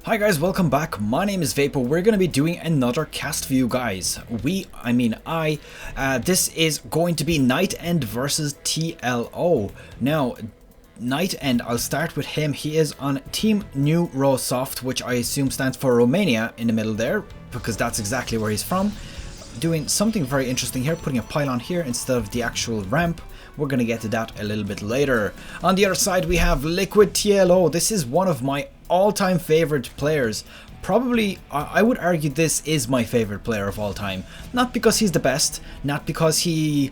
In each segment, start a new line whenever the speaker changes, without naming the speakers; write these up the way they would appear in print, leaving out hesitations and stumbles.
Hi guys, welcome back. My name is Vaipo. We're going to be doing another cast for you guys. This is going to be NightEnD versus TLO. Now, NightEnD, I'll start with him. He is on Team Neurosoft, which I assume stands for Romania in the middle there, because that's exactly where he's from. Doing something very interesting here, putting a pylon here instead of the actual ramp. We're going to get to that a little bit later. On the other side, we have Liquid TLO. This is one of my all-time favorite players. Probably, I would argue this is my favorite player of all time. Not because he's the best, not because he...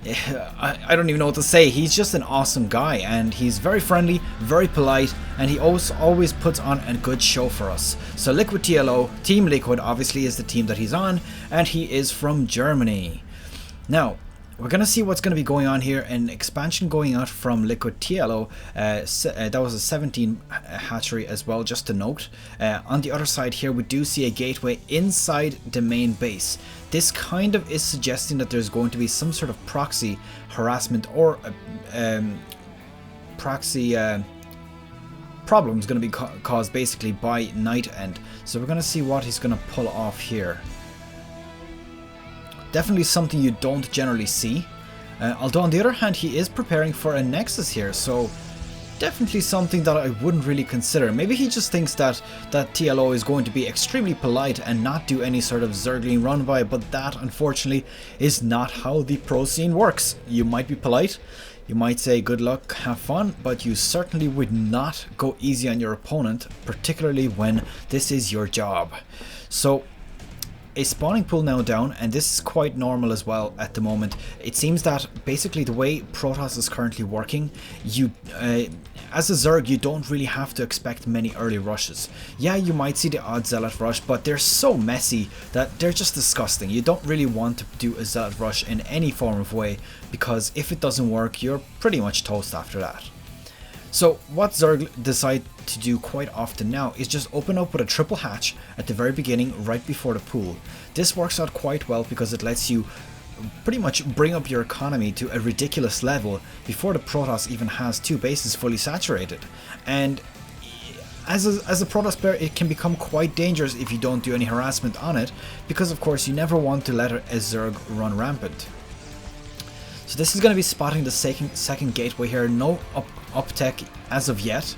I don't even know what to say. He's just an awesome guy, and he's very friendly, very polite, and he always puts on a good show for us. So Liquid TLO, Team Liquid obviously is the team that he's on, and he is from Germany. Now, we're going to see what's going to be going on here. An expansion going out from Liquid TLO. That was a 17 hatchery as well, just to note. On the other side here, we do see a gateway inside the main base. This kind of is suggesting that there's going to be some sort of proxy harassment or proxy problems going to be caused basically by NightEnD. So we're going to see what he's going to pull off here. Definitely something you don't generally see. Although on the other hand, he is preparing for a Nexus here, so definitely something that I wouldn't really consider. Maybe he just thinks that TLO is going to be extremely polite and not do any sort of Zergling run by, but that unfortunately is not how the pro scene works. You might be polite, you might say good luck, have fun, but you certainly would not go easy on your opponent, particularly when this is your job. So a spawning pool now down, and this is quite normal as well at the moment. It seems that basically the way Protoss is currently working, you as a Zerg, you don't really have to expect many early rushes. Yeah, you might see the odd Zealot rush, but they're so messy that they're just disgusting. You don't really want to do a Zealot rush in any form of way, because if it doesn't work, you're pretty much toast after that. So what Zerg decide to do quite often now is just open up with a triple hatch at the very beginning, right before the pool. This works out quite well because it lets you pretty much bring up your economy to a ridiculous level before the Protoss even has two bases fully saturated. And as a Protoss player, it can become quite dangerous if you don't do any harassment on it, because of course you never want to let a Zerg run rampant. So this is going to be spotting the second gateway here. No up tech as of yet.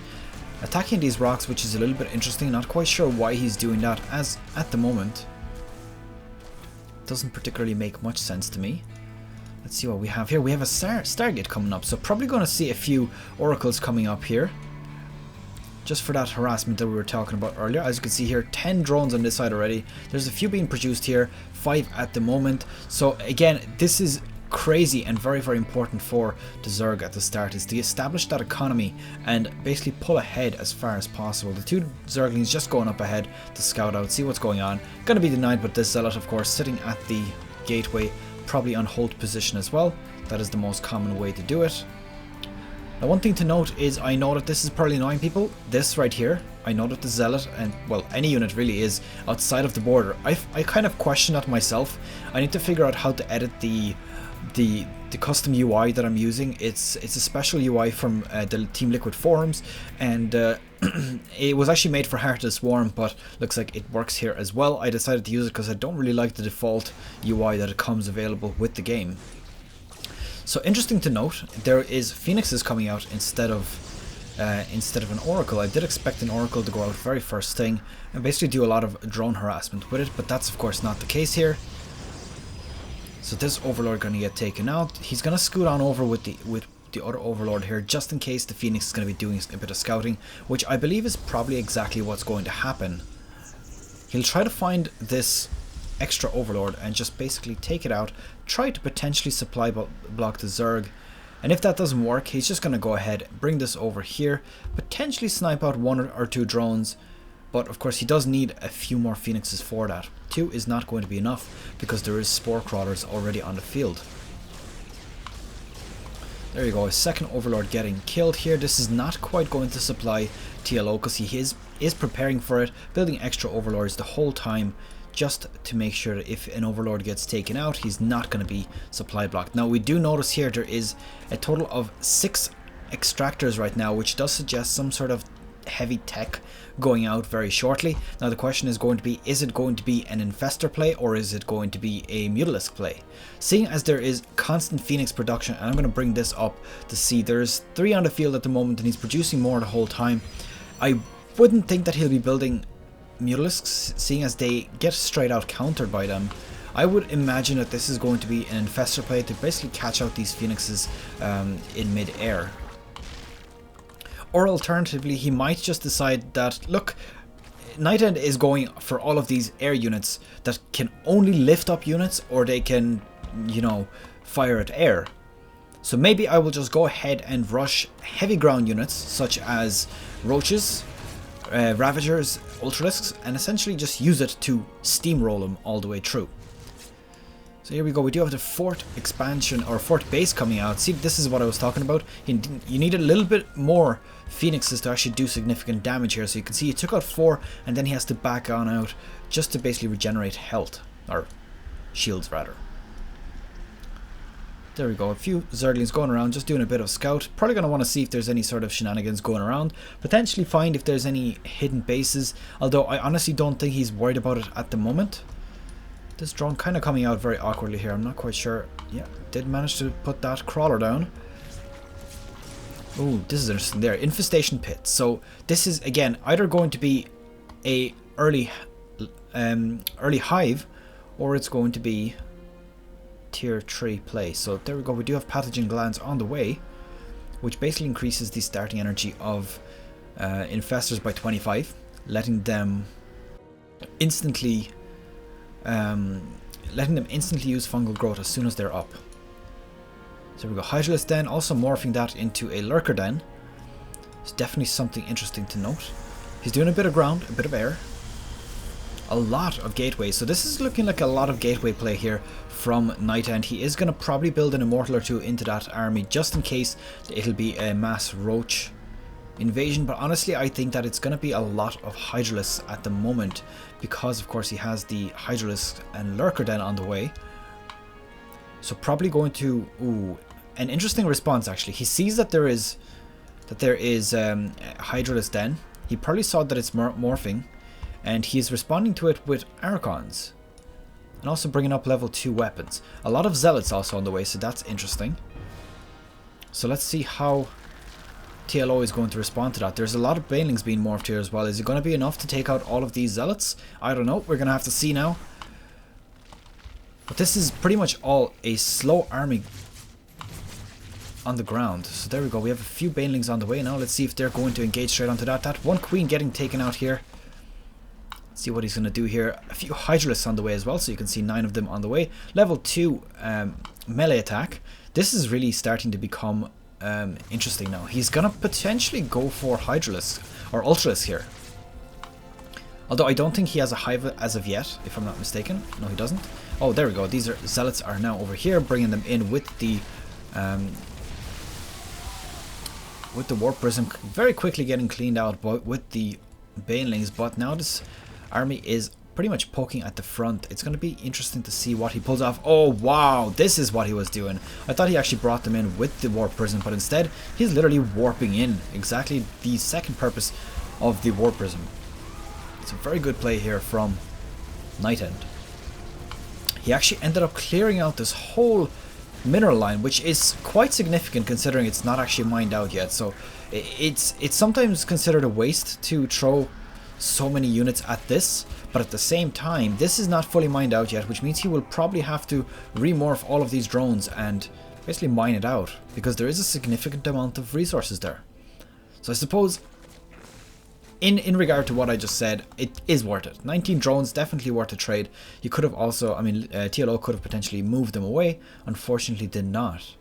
Attacking these rocks, which is a little bit interesting. Not quite sure why he's doing that as at the moment. Doesn't particularly make much sense to me. Let's see what we have here. We have a Stargate coming up, so probably going to see a few oracles coming up here. Just for that harassment that we were talking about earlier. As you can see here, 10 drones on this side already. There's a few being produced here, 5 at the moment. So again, this is crazy and very, very important for the Zerg at the start, is to establish that economy and basically pull ahead as far as possible. The two Zerglings just going up ahead to scout out, see what's going on. Going to be denied, but this Zealot of course sitting at the gateway, probably on hold position as well. That is the most common way to do it. Now one thing to note is, I know that this is probably annoying people, this right here. I know that the Zealot, and well, any unit really, is outside of the border. I kind of question that myself. I need to figure out how to edit the custom UI that I'm using. It's a special UI from the Team Liquid forums, and it was actually made for Heart of the Swarm, but looks like it works here as well. I decided to use it because I don't really like the default UI that it comes available with the game. So interesting to note, there is Phoenixes coming out instead of an Oracle. I did expect an Oracle to go out very first thing and basically do a lot of drone harassment with it, but that's of course not the case here. So this Overlord going to get taken out. He's going to scoot on over with the other Overlord here, just in case the Phoenix is going to be doing a bit of scouting, which I believe is probably exactly what's going to happen. He'll try to find this extra Overlord and just basically take it out, try to potentially supply block the Zerg, and if that doesn't work, he's just going to go ahead, bring this over here, potentially snipe out 1 or 2 drones. But of course he does need a few more Phoenixes for that. 2 is not going to be enough because there is Spore Crawlers already on the field. There you go, a second Overlord getting killed here. This is not quite going to supply TLO because he is preparing for it, building extra Overlords the whole time, just to make sure that if an Overlord gets taken out, he's not going to be supply blocked. Now we do notice here there is a total of 6 extractors right now, which does suggest some sort of heavy tech going out very shortly. Now the question is going to be, is it going to be an Infestor play or is it going to be a Mutalisk play? Seeing as there is constant Phoenix production, and I'm going to bring this up to see, there's 3 on the field at the moment and he's producing more the whole time. I wouldn't think that he'll be building Mutalisks, seeing as they get straight out countered by them. I would imagine that this is going to be an Infestor play to basically catch out these Phoenixes in mid-air. Or alternatively, he might just decide that, look, NightEnD is going for all of these air units that can only lift up units, or they can, you know, fire at air. So maybe I will just go ahead and rush heavy ground units such as Roaches, Ravagers, Ultralisks, and essentially just use it to steamroll them all the way through. So here we go, we do have the 4th expansion, or 4th base coming out. See, this is what I was talking about. You need a little bit more Phoenixes to actually do significant damage here. So you can see he took out 4, and then he has to back on out just to basically regenerate health, or shields rather. There we go, a few Zerglings going around, just doing a bit of scout. Probably going to want to see if there's any sort of shenanigans going around. Potentially find if there's any hidden bases, although I honestly don't think he's worried about it at the moment. This drone kind of coming out very awkwardly here, I'm not quite sure. Yeah, did manage to put that crawler down. Ooh, this is interesting there. Infestation pit. So this is, again, either going to be a early hive, or it's going to be tier 3 play. So there we go, we do have pathogen glands on the way, which basically increases the starting energy of infestors by 25, letting them instantly use fungal growth as soon as they're up. So there we go, Hydralisk Den, also morphing that into a Lurker Den. It's definitely something interesting to note. He's doing a bit of ground, a bit of air, a lot of gateways. So this is looking like a lot of gateway play here from NightEnD. He is going to probably build an Immortal or 2 into that army just in case it'll be a mass Roach invasion, but honestly I think that it's going to be a lot of Hydralisks at the moment, because of course he has the Hydralisk and Lurker Den on the way. So probably going to, ooh, an interesting response actually. He sees that there is Hydralisk Den. He probably saw that it's morphing, and he's responding to it with Archons, and also bringing up level 2 weapons. A lot of Zealots also on the way, so that's interesting. So let's see how TLO is going to respond to that. There's a lot of Banelings being morphed here as well. Is it going to be enough to take out all of these Zealots? I don't know. We're going to have to see now. But this is pretty much all a slow army on the ground. So there we go. We have a few Banelings on the way now. Let's see if they're going to engage straight onto that. That one Queen getting taken out here. Let's see what he's going to do here. A few Hydralisks on the way as well. So you can see 9 of them on the way. Level 2 melee attack. This is really starting to become interesting now. He's gonna potentially go for Hydralisk or Ultralisk here, although I don't think he has a hive as of yet, if I'm not mistaken. No, he doesn't. Oh, there we go. These Zealots are now over here, bringing them in with the Warp Prism, very quickly getting cleaned out with the Banelings. But now this army is pretty much poking at the front. It's going to be interesting to see what he pulls off. Oh wow, this is what he was doing. I thought he actually brought them in with the Warp Prism, but instead he's literally warping in. Exactly the second purpose of the Warp Prism. It's a very good play here from NightEnD. He actually ended up clearing out this whole mineral line, which is quite significant considering it's not actually mined out yet. So it's sometimes considered a waste to throw so many units at this, but at the same time this is not fully mined out yet, which means he will probably have to remorph all of these drones and basically mine it out, because there is a significant amount of resources there. So I suppose in regard to what I just said, it is worth it. 19 drones, definitely worth a trade. You could have also, I mean, TLO could have potentially moved them away, unfortunately did not.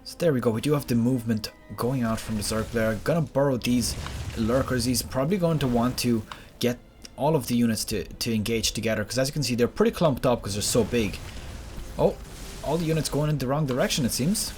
So there we go, we do have the movement going out from the Zerg player. Gonna burrow these Lurkers. He's probably going to want to get all of the units to engage together, because as you can see they're pretty clumped up because they're so big. Oh, all the units going in the wrong direction it seems.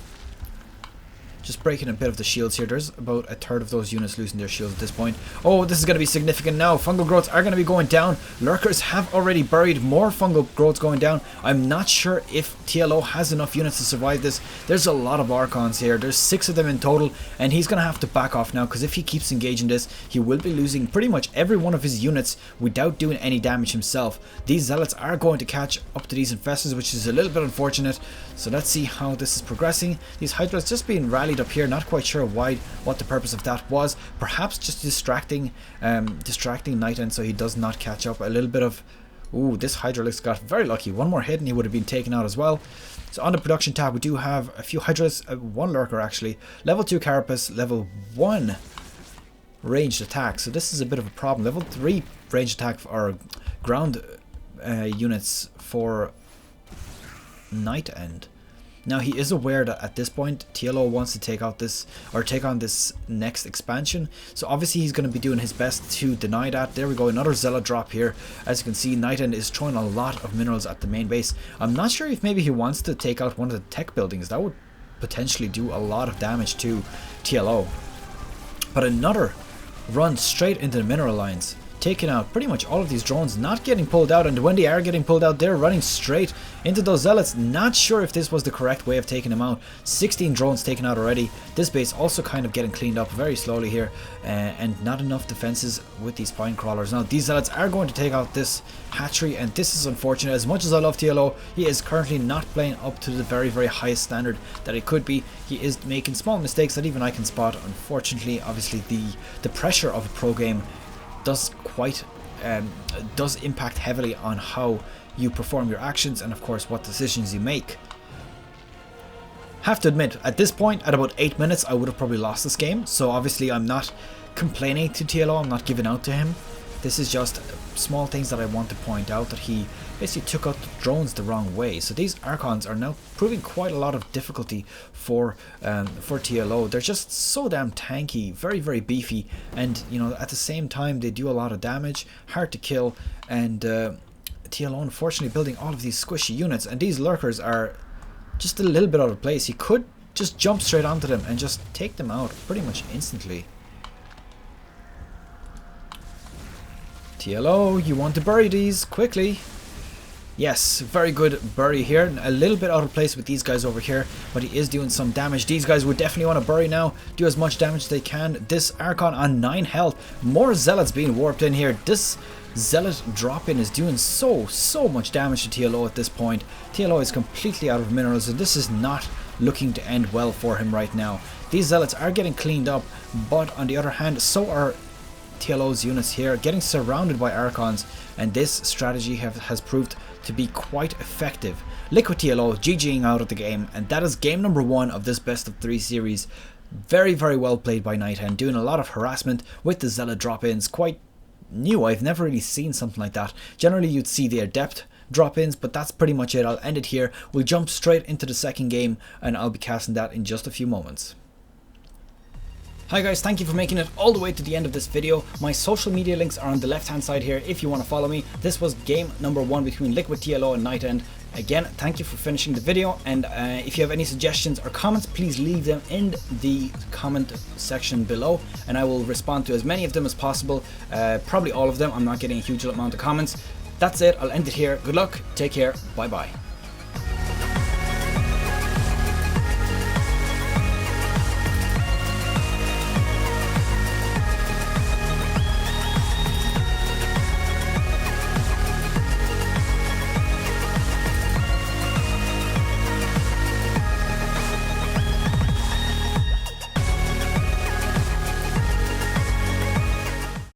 just breaking a bit of the shields here. There's about a third of those units losing their shields at this point. Oh, this is going to be significant now. Fungal growths are going to be going down. Lurkers have already buried. More fungal growths going down. I'm not sure if TLO has enough units to survive this. There's a lot of Archons here. There's 6 of them in total, and he's going to have to back off now, because if he keeps engaging this, he will be losing pretty much every one of his units without doing any damage himself. These Zealots are going to catch up to these Infestors, which is a little bit unfortunate. So let's see how this is progressing. These Hydras just being rallied up here, not quite sure what the purpose of that was. Perhaps just distracting NightEnD so he does not catch up. A little bit of... Ooh, this Hydralisk got very lucky. One more hit and he would have been taken out as well. So on the production tab we do have a few Hydras, one Lurker actually, level 2 Carapace, level 1 ranged attack. So this is a bit of a problem. Level 3 ranged attack or ground units for NightEnD. Now he is aware that at this point TLO wants to take on this next expansion, so obviously he's going to be doing his best to deny that. There we go, another Zealot drop here. As you can see, NightEnD is throwing a lot of minerals at the main base. I'm not sure if maybe he wants to take out one of the tech buildings. That would potentially do a lot of damage to TLO. But another run straight into the mineral lines, taking out pretty much all of these drones, not getting pulled out, and when they are getting pulled out, they're running straight into those Zealots. Not sure if this was the correct way of taking them out. 16 drones taken out already. This base also kind of getting cleaned up very slowly here, and not enough defenses with these spine crawlers. Now these Zealots are going to take out this hatchery, and this is unfortunate. As much as I love TLO, he is currently not playing up to the very highest standard that it could be. He is making small mistakes that even I can spot. Unfortunately, obviously the pressure of a pro game does impact heavily on how you perform your actions and of course what decisions you make. Have to admit, at this point, at about 8 minutes, I would have probably lost this game. So obviously I'm not complaining to TLO, I'm not giving out to him. This is just small things that I want to point out, that he basically took out the drones the wrong way. So these Archons are now proving quite a lot of difficulty for TLO. They're just so damn tanky, very beefy, and you know, at the same time they do a lot of damage, hard to kill, and TLO unfortunately building all of these squishy units, and these Lurkers are just a little bit out of place. He could just jump straight onto them and just take them out pretty much instantly. TLO, you want to bury these quickly. Yes, very good bury here. A little bit out of place with these guys over here, but he is doing some damage. These guys would definitely want to bury now, do as much damage as they can. This Archon on 9 health. More Zealots being warped in here. This Zealot drop-in is doing so much damage to TLO at this point. TLO is completely out of minerals, and this is not looking to end well for him right now. These Zealots are getting cleaned up, but on the other hand, so are TLO's units here, getting surrounded by Archons, and this strategy has proved to be quite effective. Liquid TLO GGing out of the game, and that is game number 1 of this best of 3 series. Very well played by NightEnD, doing a lot of harassment with the Zealot drop-ins. Quite new, I've never really seen something like that. Generally you'd see the Adept drop-ins, but that's pretty much it. I'll end it here. We'll jump straight into the second game, and I'll be casting that in just a few moments. Hi guys, thank you for making it all the way to the end of this video. My social media links are on the left hand side here if you want to follow me. This was game number 1 between Liquid TLO and NightEnD. Again, thank you for finishing the video, and if you have any suggestions or comments, please leave them in the comment section below, and I will respond to as many of them as possible. Probably all of them. I'm not getting a huge amount of comments. That's it, I'll end it here. Good luck, take care, bye bye.